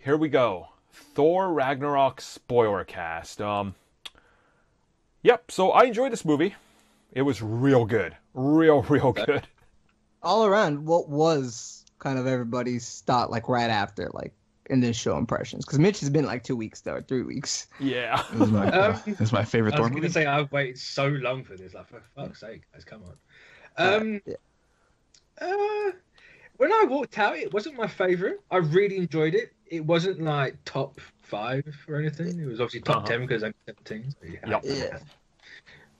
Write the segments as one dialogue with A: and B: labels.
A: here we go. Thor Ragnarok Spoilercast. Yep, so I enjoyed this movie. It was real good. Real good.
B: All around, what was kind of everybody's thought like right after, like initial impressions? Because Mitch has been like 2 weeks though, 3 weeks.
A: Yeah.
C: It's my favorite
D: I
C: Thor
D: was going
C: movie.
D: to say I've waited so long for this. Like, for fuck's sake, guys, come on. When I walked out, it wasn't my favorite. I really enjoyed it. It wasn't like top 5 or anything. It was obviously top 10 because I'm 17. So
B: Yeah.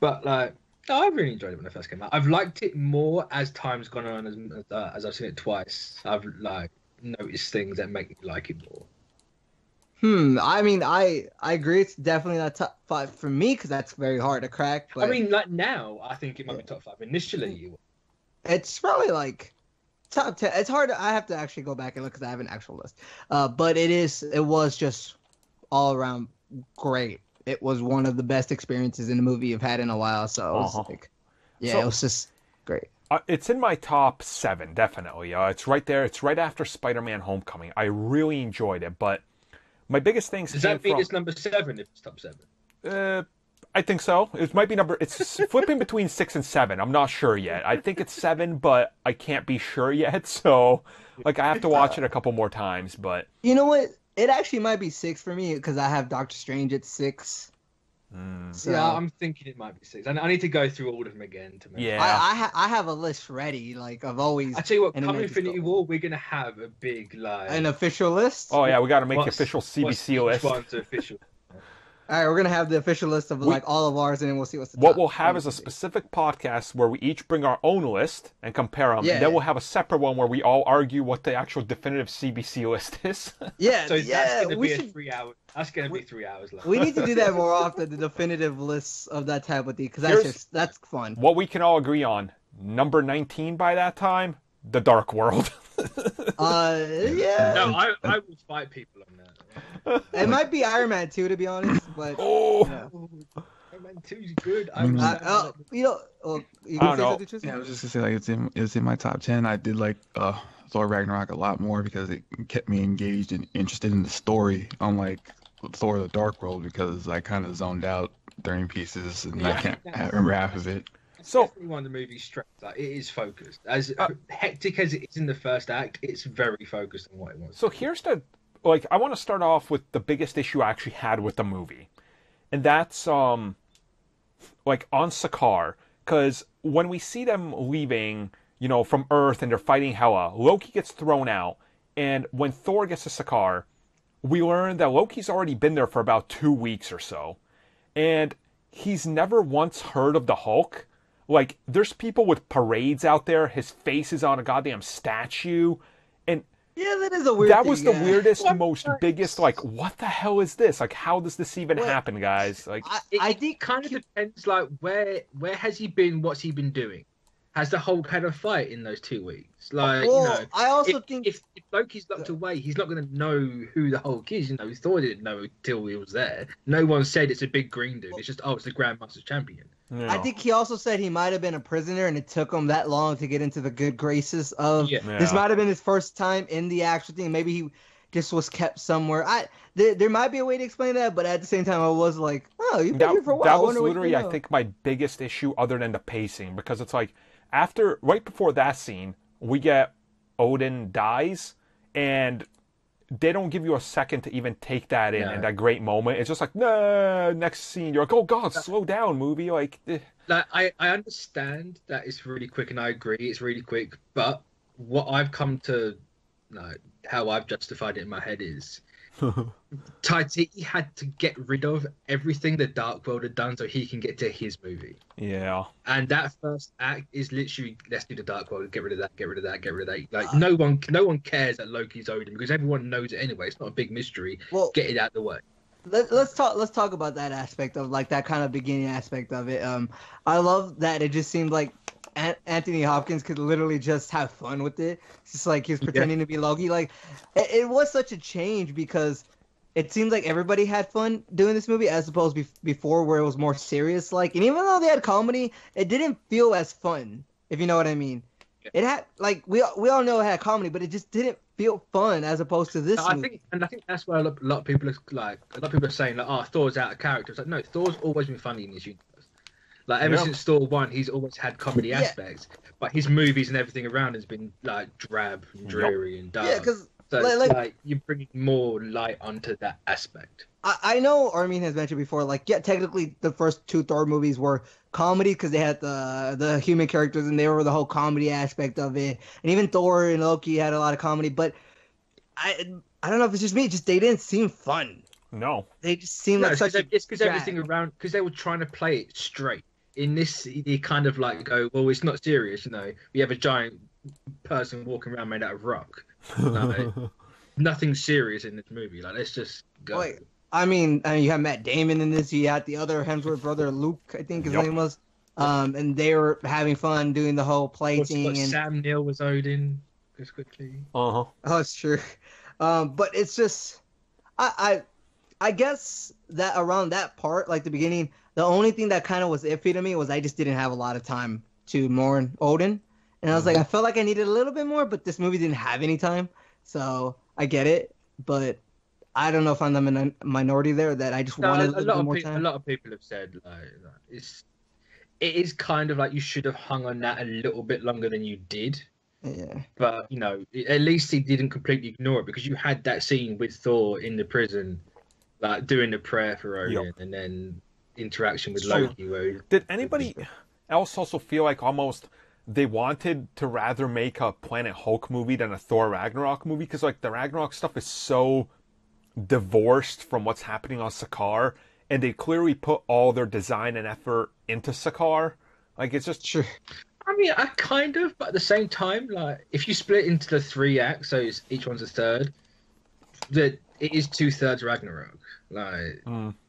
D: But like, no, I really enjoyed it when it first came out. I've liked it more as time's gone on, as I've seen it twice. I've like noticed things that make me like it more.
B: I mean, I agree. It's definitely not top 5 for me because that's very hard to crack. But
D: I mean, like now, I think it might be top 5. Initially,
B: it's probably like top 10. It's hard. I have to actually go back and look because I have an actual list. But it was just all around great. It was one of the best experiences in a movie I've had in a while. So it was it was just great.
A: It's in my top 7, definitely. It's right there. It's right after Spider-Man: Homecoming. I really enjoyed it, but my biggest things
D: does that mean it's number 7 if it's top 7?
A: I think so. It might be it's flipping between 6 and 7. I'm not sure yet. I think it's 7, but I can't be sure yet. So, like, I have to watch it a couple more times. But
B: you know what? It actually might be 6 for me because I have Doctor Strange at 6.
D: So, yeah, I'm thinking it might be 6. I need to go through all of them again to make.
A: Yeah,
B: I have a list ready. Like I've always.
D: I tell you what, come Infinity War, we're gonna have a big like
B: an official list.
A: Oh yeah, we got to make the official CBC list.
D: One's official.
B: All right, we're gonna have the official list of like all of ours, and then we'll see what's the
A: What
B: top.
A: we'll have is a specific podcast where we each bring our own list and compare them, and then we'll have a separate one where we all argue what the actual definitive CBC list is.
B: Yeah,
D: so that's gonna be 3 hours. That's gonna be 3 hours long.
B: We need to do that more often, the definitive lists of that type of thing, because that's fun.
A: What we can all agree on: number 19 by that time, The Dark World.
B: Yeah.
D: No, I will fight people on that.
B: It might be Iron Man 2, to be honest, but
D: Iron Man 2 is good.
B: I don't know.
C: Yeah, I was just gonna say like it's in my top 10. I did like Thor Ragnarok a lot more because it kept me engaged and interested in the story, unlike Thor: The Dark World, because I kind of zoned out during pieces and I can't remember half of it.
D: So definitely one of the movie's strengths. Like, it is focused. As hectic as it is in the first act, it's very focused on what it wants.
A: So here's I want to start off with the biggest issue I actually had with the movie, and that's on Sakaar, because when we see them leaving, from Earth and they're fighting Hela, Loki gets thrown out, and when Thor gets to Sakaar, we learn that Loki's already been there for about 2 weeks or so, and he's never once heard of the Hulk. Like, there's people with parades out there, his face is on a goddamn statue, and
B: yeah, that is a weird
A: That
B: thing,
A: was the weirdest, biggest, what the hell is this? Like, how does this even happen, guys? Like,
D: I think it kind of depends, like, where has he been, what's he been doing? Has the Hulk had a fight in those 2 weeks? Like,
B: I also think
D: if Loki's locked away, he's not going to know who the Hulk is. Thor didn't know until he was there. No one said it's a big green dude. It's just, it's the Grandmaster Champion.
A: Yeah.
B: I think he also said he might have been a prisoner and it took him that long to get into the good graces of this might have been his first time in the actual thing. Maybe he just was kept somewhere. There might be a way to explain that, but at the same time I was like, oh, you've been here for a while.
A: That was literally, I think, my biggest issue other than the pacing, because it's like right before that scene, we get Odin dies and they don't give you a second to even take that in that great moment. It's just like, no, next scene. You're like, oh, God, slow down, movie. Like
D: I understand that it's really quick, and I agree it's really quick. But what I've come to, how I've justified it in my head is Taititi had to get rid of everything the Dark World had done so he can get to his movie.
A: Yeah.
D: And that first act is literally, let's do the Dark World, get rid of that, get rid of that, get rid of that. Like, no one cares that Loki's Odin because everyone knows it anyway. It's not a big mystery. Well, get it out of the way.
B: Let's talk about that aspect of like that kind of beginning aspect of it. I love that it just seemed like Anthony Hopkins could literally just have fun with it. It's just like he's pretending to be Loki. Like it was such a change because it seems like everybody had fun doing this movie as opposed to before where it was more serious. Like, and even though they had comedy, it didn't feel as fun, if you know what I mean. it had like we all know it had comedy, but it just didn't feel fun as opposed to this movie.
D: I think that's where a lot of people are like, a lot of people are saying like, oh, Thor's out of character. It's like, no, Thor's always been funny in this universe. Like ever since Thor 1, he's always had comedy aspects, but his movies and everything around has been like drab and dreary and dark.
B: Yeah, because
D: so like you're bringing more light onto that aspect.
B: I know Armin has mentioned before, like, yeah, technically the first 2 Thor movies were comedy because they had the human characters and they were the whole comedy aspect of it. And even Thor and Loki had a lot of comedy, but I don't know if it's just me, just they didn't seem fun.
A: No.
B: They just seemed like such a
D: it's because everything around, because they were trying to play it straight. In this, they kind of like go, well, it's not serious, you know. We have a giant person walking around made out of rock. Like, nothing serious in this movie. Like, let's just go.
B: Wait. I mean, you have Matt Damon in this. You had the other Hemsworth brother, Luke, I think his name was. And they were having fun doing the whole play thing. And
D: Sam Neill was Odin, just quickly.
B: Oh, it's true. But it's just, I guess that around that part, like the beginning, the only thing that kind of was iffy to me was I just didn't have a lot of time to mourn Odin. And I was like, I felt like I needed a little bit more, but this movie didn't have any time. So I get it, but I don't know if I'm the minority there that I just wanted a little bit more time.
D: A lot of people have said like it is kind of like you should have hung on that a little bit longer than you did.
B: Yeah.
D: But you know, at least he didn't completely ignore it because you had that scene with Thor in the prison, like doing the prayer for Odin, and then interaction with Loki. Where
A: did anybody else also feel like almost they wanted to rather make a Planet Hulk movie than a Thor Ragnarok movie? Because like the Ragnarok stuff is so divorced from what's happening on Sakaar, and they clearly put all their design and effort into Sakaar. Like it's just
B: sure.
D: I mean, I kind of, but at the same time, like if you split into the 3 acts, so each one's a third, that it is 2/3 Ragnarok. Like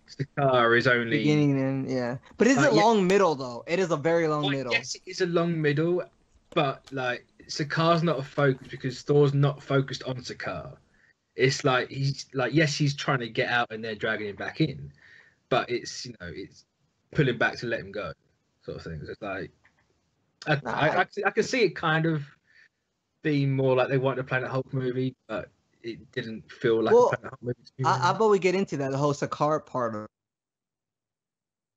D: Sakaar is only
B: beginning and but it's a long middle though. It is a very long middle.
D: Yes, it is a long middle, but like Sakaar's not a focus because Thor's not focused on Sakaar. It's like he's like, yes, he's trying to get out and they're dragging him back in, but it's, you know, it's pulling back to let him go, sort of thing. So it's like I can see it kind of being more like they want a Planet Hulk movie, but it didn't feel like a Planet Hulk movie.
B: How about we get into that, the whole Sakaar part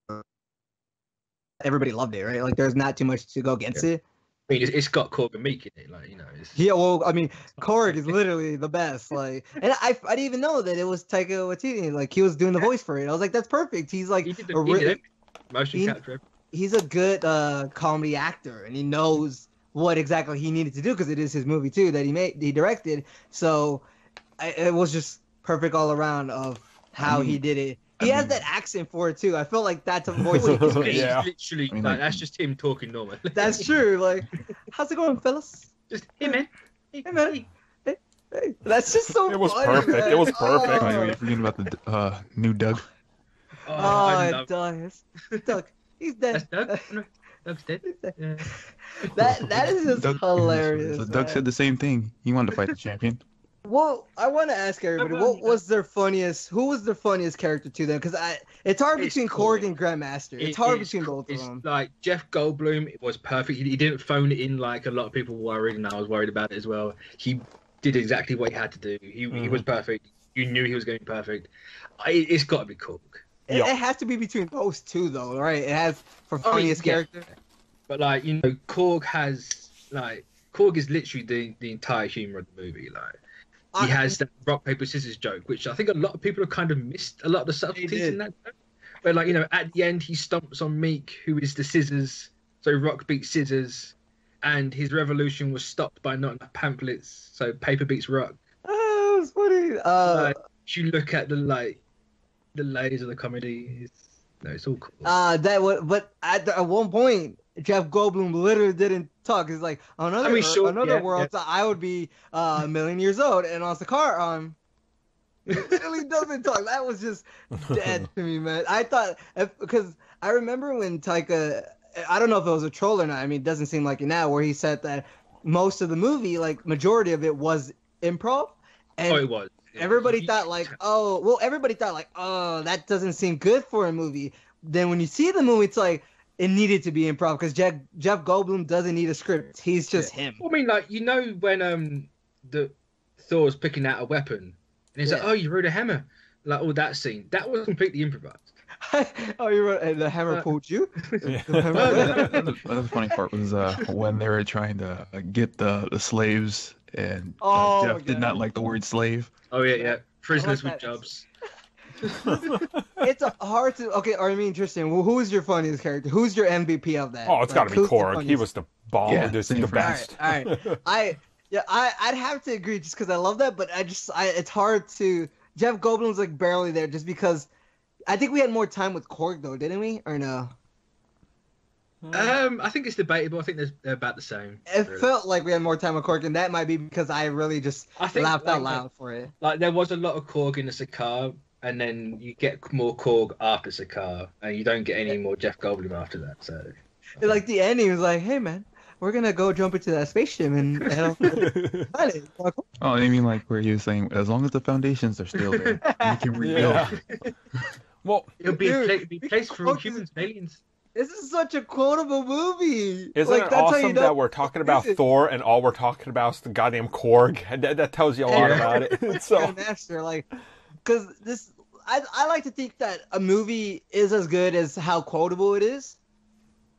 B: of everybody loved it, right? Like there's not too much to go against it.
D: I mean, it's got Korg and Meek in it, like, you know.
B: Yeah, well, I mean, Korg is literally the best. Like, and I didn't even know that it was Taika Waititi. Like, he was doing the voice for it. I was like, that's perfect. He's like
D: motion capture.
B: He's a good comedy actor, and he knows what exactly he needed to do because it is his movie too that he directed. So it was just perfect all around of how he did it. He has that accent for it too. I feel like that's a voice.
D: Literally, that's just him talking normally.
B: That's true. Like, how's it going, fellas?
D: Just hey man,
B: hey man. Hey. That's just so.
A: It was
B: funny,
A: perfect.
B: Man.
A: It was perfect.
C: Oh, you're forgetting about the new Doug.
B: Doug. Doug. He's dead.
D: That's Doug. No, Doug's dead. Yeah.
B: That is just
C: Doug,
B: hilarious.
C: So Doug said the same thing. He wanted to fight the champion.
B: Well, I want to ask everybody, who was their funniest character to them? Because it's hard between Korg and Grandmaster. It's hard between both of them.
D: Like Jeff Goldblum, it was perfect. He didn't phone it in like a lot of people worried, and I was worried about it as well. He did exactly what he had to do. He was perfect. You knew he was going to be perfect. It's got to be Korg.
B: It has to be between those two, though, right? It has for funniest character.
D: But like, you know, Korg is literally the entire humor of the movie. Like, he has that rock paper scissors joke, which I think a lot of people have kind of missed a lot of the subtleties in that joke. But like, you know, at the end he stomps on Meek, who is the scissors. So rock beats scissors, and his revolution was stopped by not enough pamphlets. So paper beats rock.
B: Oh, it was funny.
D: You look at the layers of the comedy. It's all cool.
B: But at one point, Jeff Goldblum literally didn't talk. He's like, another world, so I would be a million years old, and on Sakaar, he literally doesn't talk. That was just dead to me, man. I thought because I remember when Taika, I don't know if it was a troll or not. I mean, it doesn't seem like it now, where he said that most of the movie, like majority of it, was improv. And
D: it was.
B: Everybody thought that doesn't seem good for a movie. Then when you see the movie, it's like, it needed to be improv because Jeff Goldblum doesn't need a script. He's just him.
D: Well, I mean, like, you know, when the Thor's picking out a weapon and he's like, "Oh, you wrote a hammer," like all that scene, that was completely improvised.
B: Oh, you wrote, and the hammer pulled you.
C: The other funny part was when they were trying to get the slaves, and Jeff did not like the word slave.
D: Oh yeah, prisoners with jobs.
B: It's hard to. Okay, I mean, Tristan, who's your funniest character? Who's your MVP of that?
A: Oh, it's got to be Korg. He was the bomb.
C: Yeah,
A: the best.
B: All right. I'd have to agree just because I love that, but it's hard to. Jeff Goldblum's like barely there just because. I think we had more time with Korg though, didn't we? Or no?
D: I think it's debatable. I think they're about the same.
B: It felt like we had more time with Korg, and that might be because I really just laughed out loud for it.
D: Like there was a lot of Korg in the Sakaar, and then you get more Korg after Sakaar, and you don't get any more Jeff Goldblum after that. So,
B: like the ending was like, "Hey man, we're gonna go jump into that spaceship and."
C: Oh, you mean like where he was saying, as long as the foundations are still there, we can rebuild.
A: Yeah. Well,
D: it'll be a place for humans and aliens.
B: This is such a quotable movie.
A: Isn't it awesome that we're talking about Thor and all we're talking about is the goddamn Korg? And that tells you a lot about it. So,
B: master, like, because this, I like to think that a movie is as good as how quotable it is.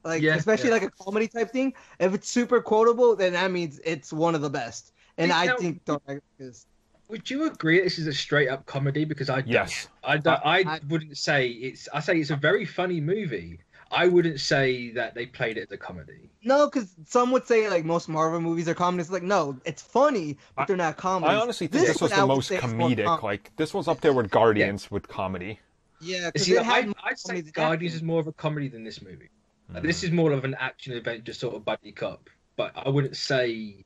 B: Like, especially like a comedy type thing. If it's super quotable, then that means it's one of the best. And I think Thor Ragnarok is.
D: Would you agree this is a straight up comedy? Because I wouldn't say it's. I say it's a very funny movie. I wouldn't say that they played it as a comedy.
B: No, because some would say like most Marvel movies are comedies. Like, no, it's funny, but they're not comedies.
A: I honestly think this was the most comedic. Like, this was up there with Guardians with comedy.
B: Yeah,
D: see, I'd say Guardians is more of a comedy than this movie. Like, this is more of an action adventure sort of buddy cop. But I wouldn't say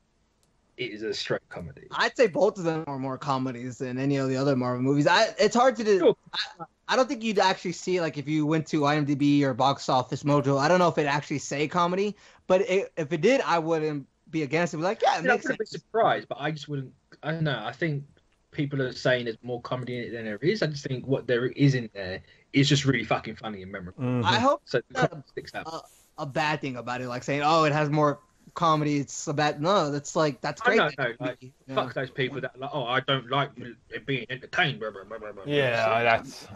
D: it is a straight comedy.
B: I'd say both of them are more comedies than any of the other Marvel movies. It's hard to do. Sure. I don't think you'd actually see, like, if you went to IMDb or Box Office Mojo, I don't know if it'd actually say comedy, but if it did, I wouldn't be against it. Be like, yeah, it makes sense.
D: I wouldn't be surprised, but I just wouldn't. I don't know. I think people are saying there's more comedy in it than there is. I just think what there is in there is just really fucking funny and memorable.
B: Mm-hmm. I hope
D: so.
B: Sticks out. A bad thing about it, like saying, "Oh, it has more comedy." It's a bad. No, that's great.
D: No. Like, fuck those people that are like, "Oh, I don't like being entertained." Blah, blah, blah, blah, blah.
A: Yeah, that's.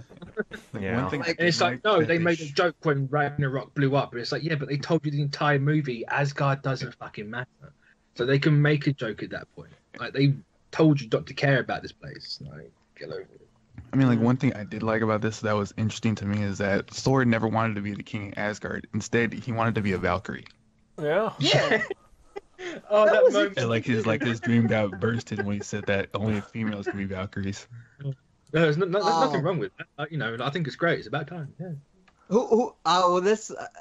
A: Yeah.
D: And it's like, no, they made a joke when Ragnarok blew up, and it's like, yeah, but they told you the entire movie Asgard doesn't fucking matter, so they can make a joke at that point. Like they told you not to care about this place. Like, get over it.
C: I mean, like, one thing I did like about this that was interesting to me is that Thor never wanted to be the king of Asgard. Instead, he wanted to be a Valkyrie.
A: Yeah.
D: Oh, that moment.
C: And his dream got bursted when he said that only females can be Valkyries.
D: There's nothing wrong with that. You know, I think it's great. It's about time. Yeah.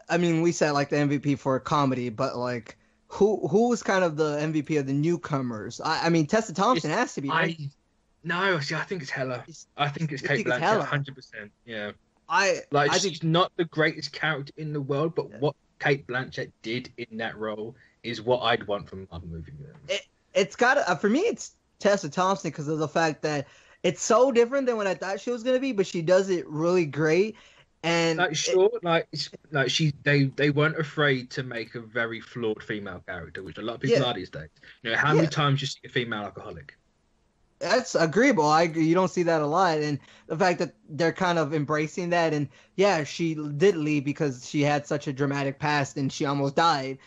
B: I mean, we said like the MVP for comedy, but like, who was kind of the MVP of the newcomers? I mean, Tessa Thompson has to be. Right?
D: No, see, I think it's Hela. I think it's Kate Blanchett, 100%. Yeah. She's not the greatest character in the world, but what Kate Blanchett did in that role is what I'd want from a movie.
B: It's got for me, it's Tessa Thompson because of the fact that it's so different than what I thought she was gonna be, but she does it really great. And
D: they weren't afraid to make a very flawed female character, which a lot of people are these days. You know, how many times you see a female alcoholic?
B: That's agreeable. I agree. You don't see that a lot, and the fact that they're kind of embracing that, and yeah, she did leave because she had such a dramatic past and she almost died.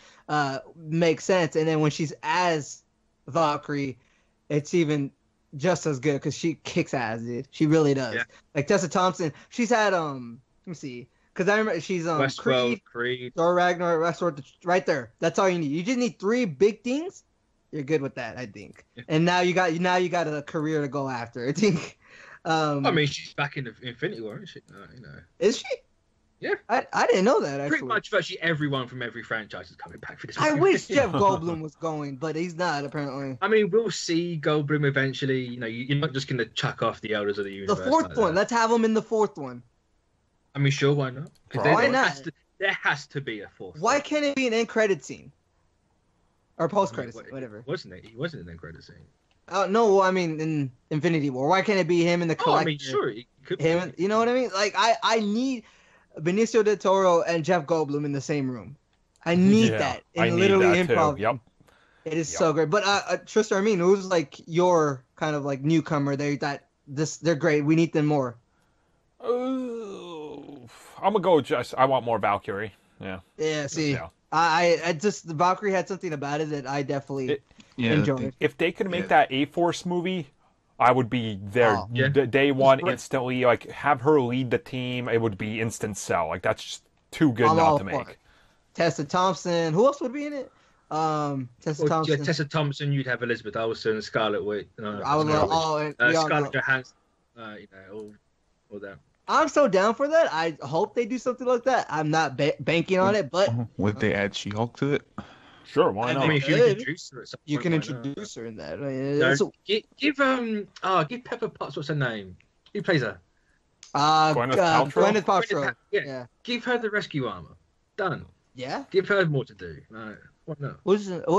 B: Makes sense. And then when she's as Valkyrie, it's even just as good because she kicks ass, dude. She really does. Yeah. Like Tessa Thompson, she's had let me see, because I remember she's Creed, Thor Ragnarok, Westworld, right there. That's all you need. You just need 3 big things. You're good with that, I think. Yeah. And now you got a career to go after. I think.
D: I mean, she's back in the Infinity War, isn't she? You know.
B: Is she?
D: Yeah.
B: I didn't know that. Actually.
D: Pretty much, virtually everyone from every franchise is coming back for this.
B: I wish Jeff Goldblum was going, but he's not apparently.
D: I mean, we'll see Goldblum eventually. You know, you're not just going to chuck off the Elders of the Universe.
B: The 4th one. Let's have him in the 4th one.
D: I mean, sure, why not?
B: Why not?
D: There has to be a 4th.
B: Why can't it be an end credit scene? Or post-credits, whatever.
D: Wasn't it? He wasn't in the credit scene.
B: Oh no! Well, I mean, in Infinity War, why can't it be him in the collector?
D: I mean, sure, it could.
B: Him, you know what I mean? Like, I need Benicio del Toro and Jeff Goldblum in the same room. I need that.
A: I need
B: literally
A: that
B: improv.
A: too. Yep.
B: It is so great. But Tristan, I mean, who's like your kind of like newcomer? They're great. We need them more.
A: I'm gonna go. I want more Valkyrie. Yeah.
B: Yeah. See, I just the Valkyrie had something about it that I definitely enjoyed.
A: If they could make that A-Force movie, I would be there day one instantly. Like have her lead the team. It would be instant sell. Like that's just too good not to make.
B: Tessa Thompson. Who else would be in it? Tessa Thompson.
D: Yeah, Tessa Thompson. You'd have Elizabeth Olsen, Scarlet Witch.
B: I would love
D: Scarlett Johansson. All that.
B: I'm so down for that. I hope they do something like that. I'm not banking on it, but
C: would they add She-Hulk to it?
A: Sure, why not?
D: I mean, if you introduce her,
B: you can introduce her in that.
D: Give Pepper Potts. What's her name? Who plays her?
A: Gwyneth
B: Paltrow.
D: Yeah. Give her the rescue armor. Done.
B: Yeah.
D: Give her more to do. No. What not?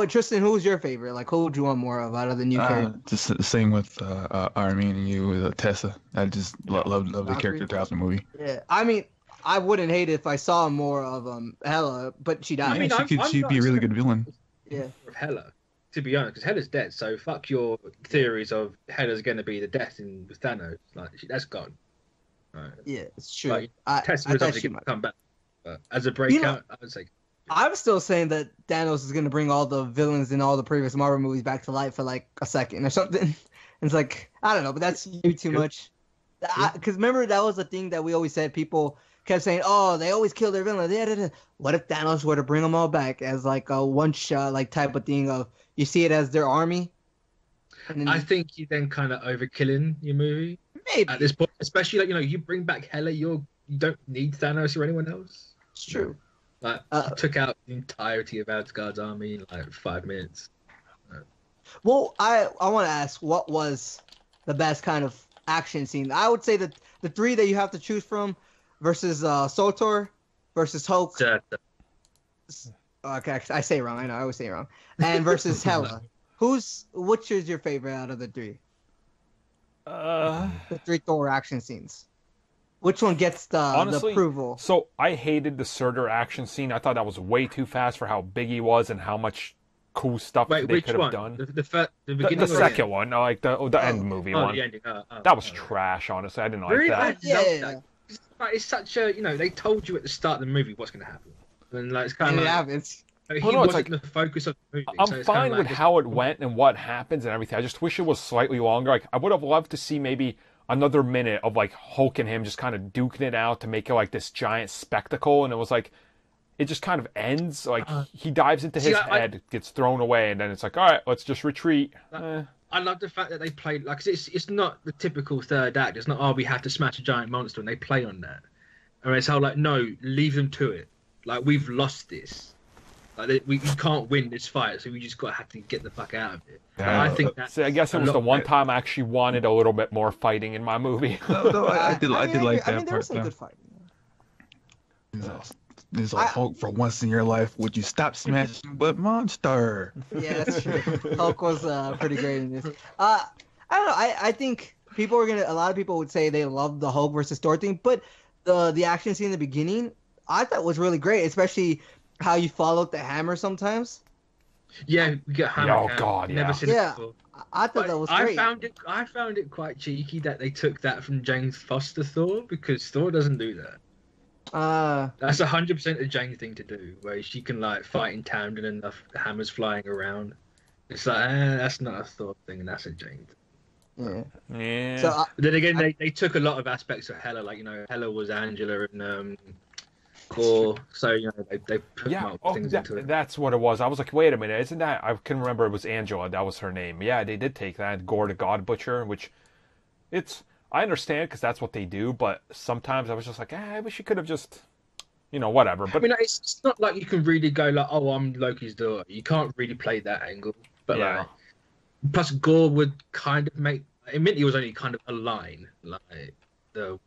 B: Tristan, who was your favorite? Like, who would you want more of out of the new characters?
C: Just the same with Armin and you with Tessa. I just love the character throughout the movie.
B: Yeah, I mean, I wouldn't hate it if I saw more of Hela, but she died.
C: I mean, she'd be a really good villain.
B: Yeah.
D: Of Hela, to be honest, because Hela's dead. So fuck your theories of Hela's going to be the death with Thanos. Like that's gone. Right.
B: Yeah, it's true.
D: Like, Tessa was obviously going to come back, but as a breakout, I would say.
B: I'm still saying that Thanos is going to bring all the villains in all the previous Marvel movies back to life for like a second or something. It's like, I don't know, but that's too much. Because remember, that was the thing that we always said. People kept saying, oh, they always kill their villains. What if Thanos were to bring them all back as like a one-shot like type of thing of, you see it as their army?
D: And then I think you then kind of overkilling your movie.
B: Maybe.
D: At this point, especially like, you bring back Hela, you don't need Thanos or anyone else.
B: It's true.
D: Like, he took out the entirety of Asgard's army in like 5 minutes.
B: Well, I want to ask, what was the best kind of action scene? I would say that the three that you have to choose from versus Sotor versus Hulk. Okay, I say it wrong. I know, I always say it wrong. And versus Hela. Which is your favorite out of the three? The three Thor action scenes. Which one gets the approval? So
A: I hated the Surtur action scene. I thought that was way too fast for how big he was and how much cool stuff they could have done. The second one, like the end movie one.
D: The ending.
A: That was trash, honestly. I didn't like that.
B: Yeah.
D: It's such a, they told you at the start of the movie what's going to happen. And like, it's kind of
B: like...
D: He wasn't the focus of the movie.
A: I'm fine with how it went and what happens and everything. I just wish it was slightly longer. Like, I would have loved to see maybe another minute of like Hulk and him just kind of duking it out to make it like this giant spectacle, and it was like it just kind of ends like he dives into his head, gets thrown away, and then it's like, all right, let's just retreat.
D: I love the fact that they played like it's not the typical third act. It's not we have to smash a giant monster, and they play on that. And it's how like no, leave them to it. Like we've lost this. Like we can't win this fight, so we just have to get the fuck out of it.
A: Yeah. I think that's. I guess it was the one time I actually wanted a little bit more fighting in my movie.
C: No, I did like that
B: part. There was some good fighting.
C: This like Hulk, for once in your life, would you stop smashing but monster?
B: Yeah, that's true. Hulk was pretty great in this. I don't know. I think a lot of people would say they love the Hulk versus Thor thing, but the action scene in the beginning, I thought was really great, especially how you followed the hammer sometimes.
D: Yeah, we get hammer.
A: Oh God,
D: Never seen it before.
B: I thought that was great.
D: I found it quite cheeky that they took that from Jane Foster Thor, because Thor doesn't do that. That's 100% a Jane thing to do, where she can like fight in tandem and the hammers flying around. It's like that's not a Thor thing, and that's a Jane thing.
A: Yeah.
B: So,
D: but then again, they took a lot of aspects of Hela, like Hela was Angela and Gore, so they put multiple things into it.
A: That's what it was. I was like, wait a minute, isn't that? I can remember it was Angela. That was her name. Yeah, they did take that Gore the God Butcher, which I understand because that's what they do. But sometimes I was just like, I wish you could have just, whatever. But
D: I mean, it's not like you can really go like, oh, I'm Loki's daughter. You can't really play that angle. But like, plus Gore would kind of make. Admittedly, it was only kind of a line like.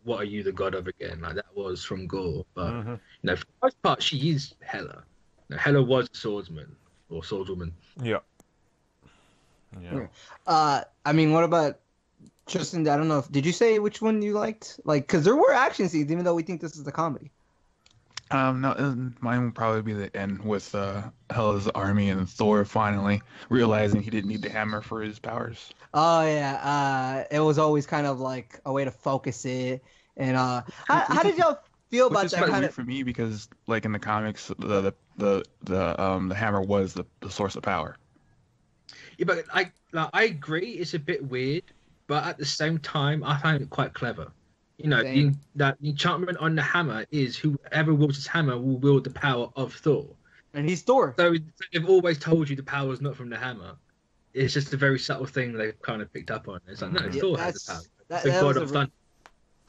D: What are you the god of again? Like that was from Gore, but for the most part, she is Hela. Hela was a swordsman or swordswoman.
A: Yeah.
B: I mean, what about Tristan? I don't know. Did you say which one you liked? Like, because there were action scenes, even though we think this is a comedy.
C: No, mine would probably be the end with Hela's army and Thor finally realizing he didn't need the hammer for his powers.
B: Oh yeah, it was always kind of like a way to focus it. And how did y'all feel about that kind
C: weird
B: of?
C: for me because like in the comics, the hammer was the source of power.
D: Yeah, but I agree. It's a bit weird, but at the same time, I find it quite clever. You know, the enchantment on the hammer is whoever wields his hammer will wield the power of Thor.
B: And he's Thor.
D: So they've always told you the power is not from the hammer. It's just a very subtle thing they've kind of picked up on. It's like, no, Thor has the power. The god of thunder.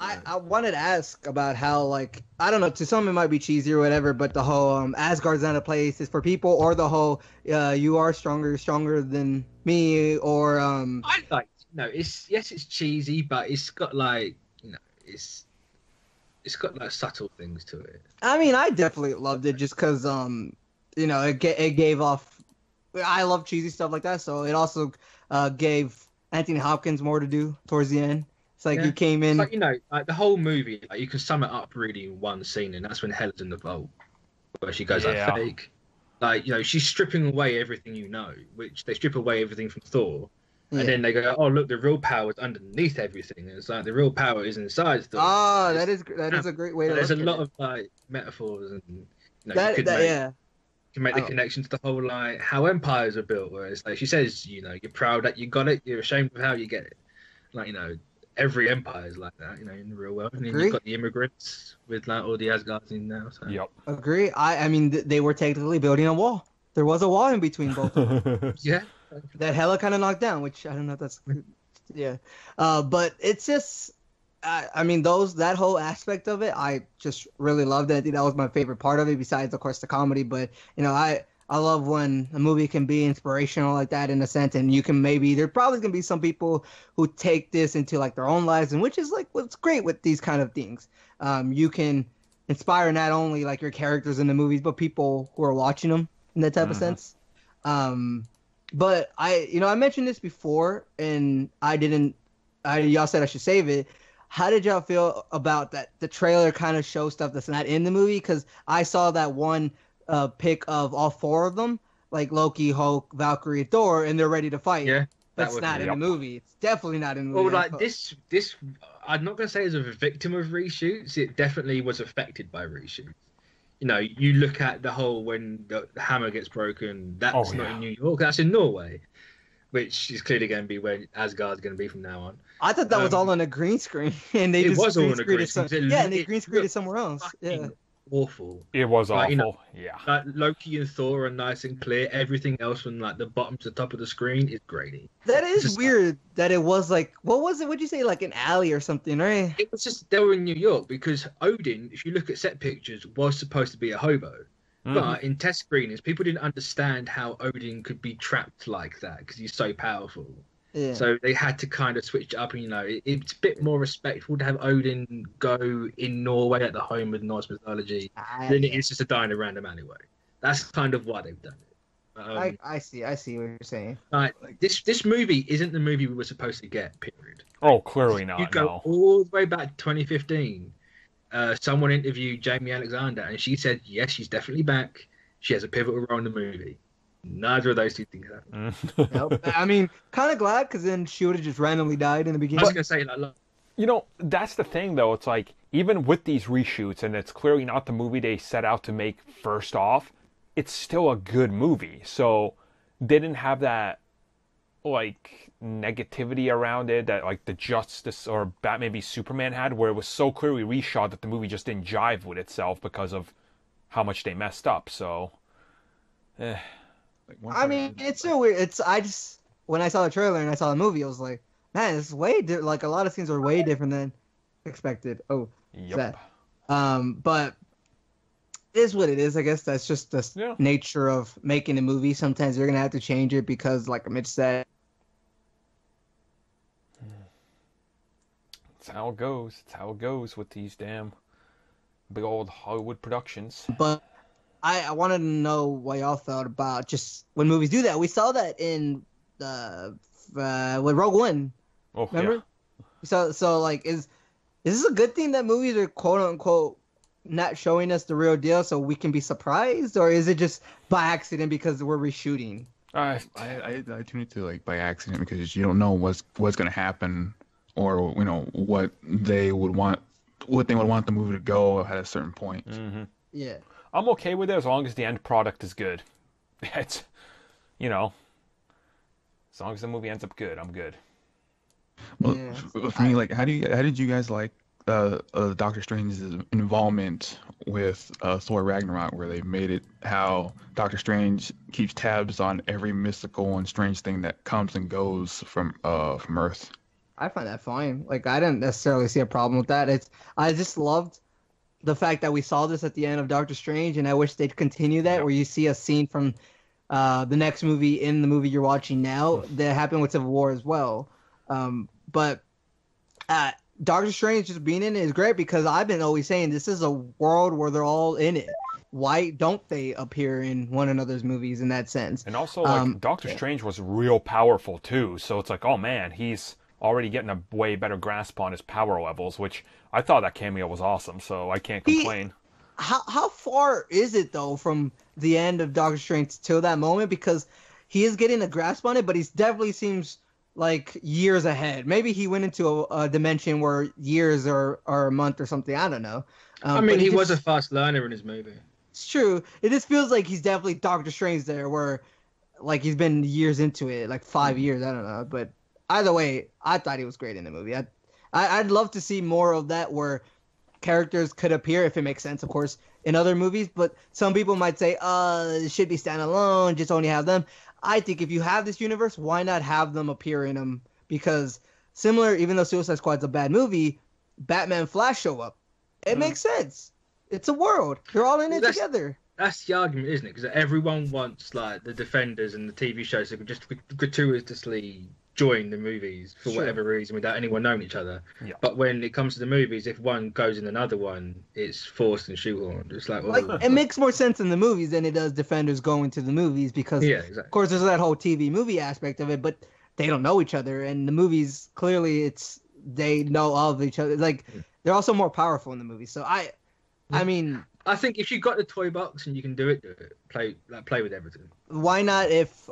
B: I wanted to ask about how, like, I don't know, to some it might be cheesy or whatever, but the whole Asgard's not a place is for people, or the whole you are stronger than me, or
D: I like, it's cheesy, but it's got like, it's got like subtle things to it.
B: I mean, I definitely loved it just because it gave off. I love cheesy stuff like that, so it also gave Anthony Hopkins more to do towards the end. It's like he came in.
D: It's like, like the whole movie, like, you can sum it up really in one scene, and that's when Hela's in the vault, where she goes like fake. Like, she's stripping away everything, which they strip away everything from Thor. And then they go, oh, look, the real power is underneath everything. And it's like the real power is inside Thor.
B: Oh, that is a great way to
D: There's
B: look
D: a
B: at
D: lot
B: it.
D: of like metaphors, and you can make the connection to the whole like how empires are built. Where it's like she says, you're proud that you got it, you're ashamed of how you get it. Like, every empire is like that, in the real world. And then you've got the immigrants with like all the Asgardians now. So.
A: Yep.
B: Agree. I mean, they were technically building a wall. There was a wall in between both of them.
D: Yeah.
B: That Hela kind of knocked down, which I don't know if that's but it's just I mean that whole aspect of it I just really loved it. I think that was my favorite part of it, besides of course the comedy. But I love when a movie can be inspirational like that in a sense, and you can there probably gonna be some people who take this into like their own lives, and which is like what's great with these kind of things. You can inspire not only like your characters in the movies, but people who are watching them in that type of sense. But I mentioned this before, and y'all said I should save it. How did y'all feel about that? The trailer kind of shows stuff that's not in the movie, because I saw that one pic of all four of them, like Loki, Hulk, Valkyrie, Thor, and they're ready to fight. Yeah, that's not in the movie. It's definitely not in the movie.
D: Well, like this, I'm not gonna say as a victim of reshoots. It definitely was affected by reshoots. You look at the whole when the hammer gets broken. That's not in New York. That's in Norway, which is clearly going to be where Asgard's going to be from now on.
B: I thought that was all on a green screen, and they just green screened it. Yeah, and they green screened it somewhere else. Yeah.
D: Awful.
A: It was awful.
D: Like Loki and Thor are nice and clear. Everything else from like the bottom to the top of the screen is grainy.
B: That is weird. That it was like, what was it? What'd you say? Like an alley or something, right?
D: It was just they were in New York because Odin, if you look at set pictures, was supposed to be a hobo. But in test screenings, people didn't understand how Odin could be trapped like that because he's so powerful. Yeah. So they had to kind of switch it up, and it's a bit more respectful to have Odin go in Norway at the home of Norse mythology than it is just a die in a random alleyway. That's kind of why they've done it.
B: I see what you're saying.
D: This movie isn't the movie we were supposed to get. Period.
A: Oh, clearly not.
D: You go all the way back to 2015. Someone interviewed Jamie Alexander, and she said, yes, she's definitely back. She has a pivotal role in the movie. Neither of those two things happened.
B: Nope. I mean, kind of glad, because then she would have just randomly died in the beginning.
D: I was going to say, look.
A: That's the thing, though. It's like, even with these reshoots, and it's clearly not the movie they set out to make first off, it's still a good movie. So they didn't have that, like, negativity around it that, like, the Justice or Batman v Superman had, where it was so clearly reshot that the movie just didn't jive with itself because of how much they messed up. So,
B: I mean, it's so weird. When I saw the trailer and I saw the movie, I was like, man, this is like a lot of scenes are way different than expected. Oh,
A: yep.
B: But it is what it is. I guess that's just the nature of making a movie. Sometimes you're gonna have to change it because, like Mitch said,
A: it's how it goes. It's how it goes with these damn big old Hollywood productions.
B: But I wanted to know what y'all thought about just when movies do that. We saw that in with Rogue One.
A: Oh,
B: remember? Yeah. So like, is this a good thing that movies are quote unquote not showing us the real deal so we can be surprised, or is it just by accident because we're reshooting?
C: I tune into like by accident because you don't know what's going to happen, or what they would want the movie to go at a certain point.
A: Mm-hmm.
B: Yeah,
A: I'm okay with it as long as the end product is good. It's, as long as the movie ends up good, I'm good.
C: Well, for me, like, how did you guys like Doctor Strange's involvement with Thor Ragnarok, where they made it how Doctor Strange keeps tabs on every mystical and strange thing that comes and goes from Earth?
B: I find that fine. Like, I didn't necessarily see a problem with that. I just loved the fact that we saw this at the end of Doctor Strange, and I wish they'd continue that, where you see a scene from the next movie in the movie you're watching now that happened with Civil War as well. But Doctor Strange just being in it is great because I've been always saying this is a world where they're all in it. Why don't they appear in one another's movies in that sense?
A: And also, like, Doctor Strange was real powerful too, so it's like, oh man, he's already getting a way better grasp on his power levels, which I thought that cameo was awesome, so I can't complain.
B: How far is it though from the end of Doctor Strange till that moment? Because he is getting a grasp on it, but he definitely seems like years ahead. Maybe he went into a dimension where years are a month or something. I don't know.
D: I mean, he was a fast learner in his movie.
B: It's true. It just feels like he's definitely Doctor Strange there, where like he's been years into it, like 5 years. I don't know. But either way, I thought he was great in the movie. I'd love to see more of that where characters could appear, if it makes sense, of course, in other movies. But some people might say, it should be standalone, just only have them. I think if you have this universe, why not have them appear in them? Because similar, even though Suicide Squad's a bad movie, Batman and Flash show up. It makes sense. It's a world. They're all in it together.
D: That's the argument, isn't it? Because everyone wants like the Defenders and the TV shows that can just gratuitously join the movies for whatever reason without anyone knowing each other. Yeah. But when it comes to the movies, if one goes in another one, it's forced and shoehorned. It's like
B: it makes more sense in the movies than it does Defenders going to the movies because, of course, there's that whole TV movie aspect of it, but they don't know each other. And the movies, clearly, they know of each other. Like, they're also more powerful in the movies. So I mean,
D: I think if you got the toy box and you can do it. Play with everything.
B: Why not? If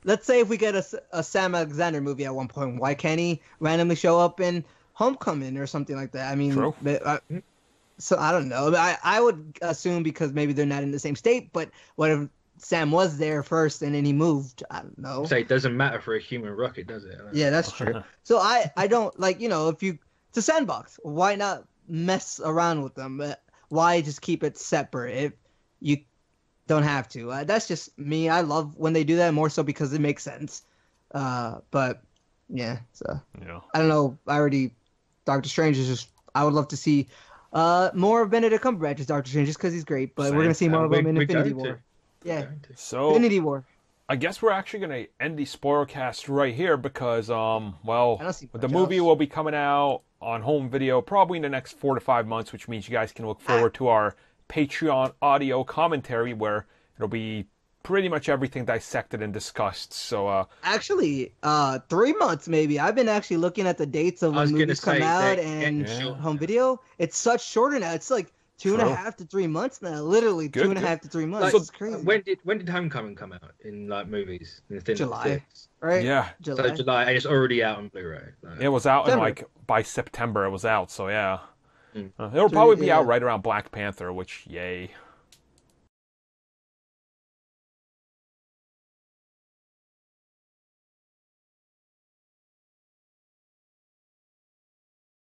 B: let's say if we get a Sam Alexander movie at one point, why can't he randomly show up in Homecoming or something like that? I mean,
A: true.
B: So I don't know. I would assume because maybe they're not in the same state. But what if Sam was there first and then he moved? I don't know.
D: So it doesn't matter for a human rocket, does it?
B: Yeah, that's true. So I don't like if it's a sandbox, why not mess around with them? Why just keep it separate if you don't have to? That's just me. I love when they do that more so because it makes sense. But yeah, so I don't know. Doctor Strange is just. I would love to see more of Benedict Cumberbatch as Doctor Strange just because he's great. But we're gonna see more of him in Infinity War. Yeah,
A: so
B: Infinity War.
A: I guess we're actually gonna end the spoilercast right here because the movie will be coming out on home video probably in the next 4 to 5 months, which means you guys can look forward to our Patreon audio commentary where it'll be pretty much everything dissected and discussed. So
B: actually 3 months maybe. I've been actually looking at the dates of when movies come out and home video. It's such shorter now. It's like 2.5 to 3 months now. Literally 2.5 to 3 months. It's crazy.
D: When did Homecoming come out in like movies? In
B: July. Right?
A: Yeah.
D: July. So July, and it's already out on Blu-ray.
A: It was out by September. It was out. So yeah, it'll probably be out right around Black Panther. Which yay.